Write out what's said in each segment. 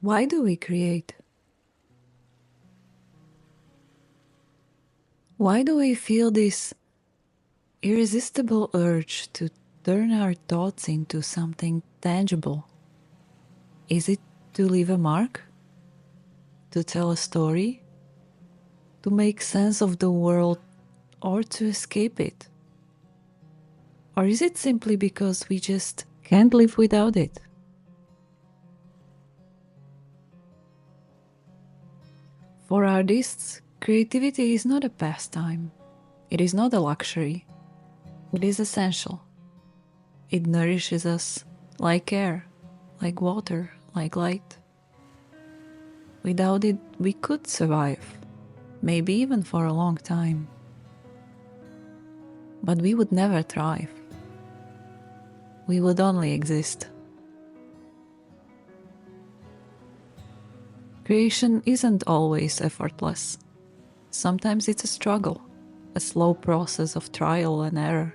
Why do we create? Why do we feel this irresistible urge to turn our thoughts into something tangible? Is it to leave a mark? To tell a story? To make sense of the world or to escape it? Or is it simply because we just can't live without it? For artists, creativity is not a pastime. It is not a luxury. It is essential. It nourishes us like air, like water, like light. Without it, we could survive, maybe even for a long time. But we would never thrive. We would only exist. Creation isn't always effortless. Sometimes it's a struggle, a slow process of trial and error,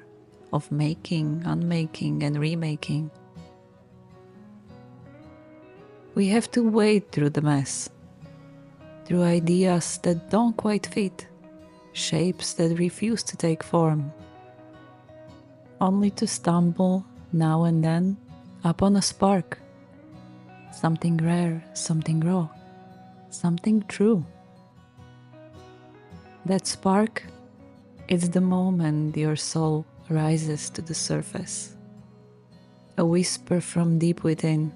of making, unmaking, and remaking. We have to wade through the mess, through ideas that don't quite fit, shapes that refuse to take form, only to stumble now and then upon a spark, something rare, something raw, something true. That spark is the moment your soul rises to the surface, a whisper from deep within,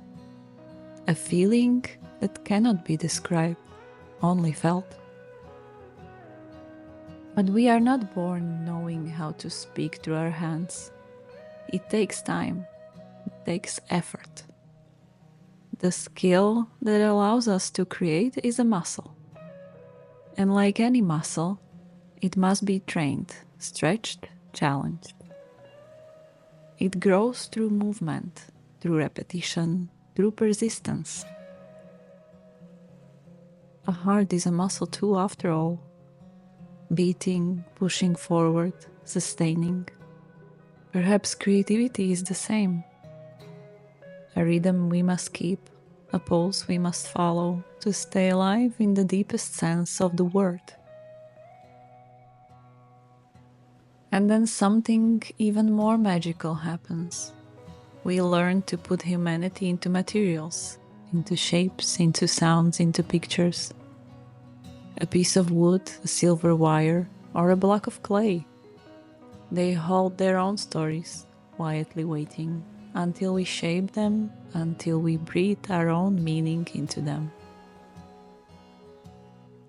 a feeling that cannot be described, only felt. But we are not born knowing how to speak through our hands. It takes time, it takes effort. The skill that allows us to create is a muscle. And like any muscle, it must be trained, stretched, challenged. It grows through movement, through repetition, through persistence. A heart is a muscle too, after all. Beating, pushing forward, sustaining. Perhaps creativity is the same. A rhythm we must keep, a pulse we must follow to stay alive in the deepest sense of the word. And then something even more magical happens. We learn to put humanity into materials, into shapes, into sounds, into pictures. A piece of wood, a silver wire, or a block of clay. They hold their own stories, quietly waiting until we shape them, until we breathe our own meaning into them.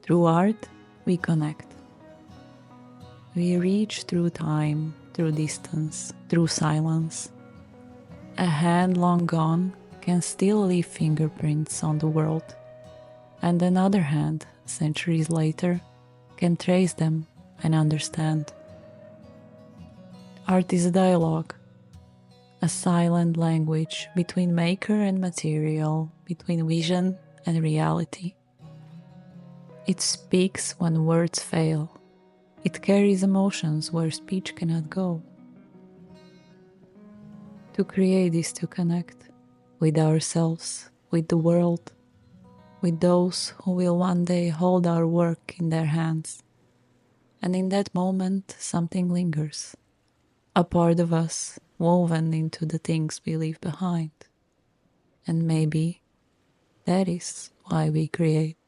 Through art, we connect. We reach through time, through distance, through silence. A hand long gone can still leave fingerprints on the world, and another hand, centuries later, can trace them and understand. Art is a dialogue, a silent language between maker and material, between vision and reality. It speaks when words fail. It carries emotions where speech cannot go. To create is to connect with ourselves, with the world, with those who will one day hold our work in their hands. And in that moment, something lingers, a part of us woven into the things we leave behind. And maybe that is why we create.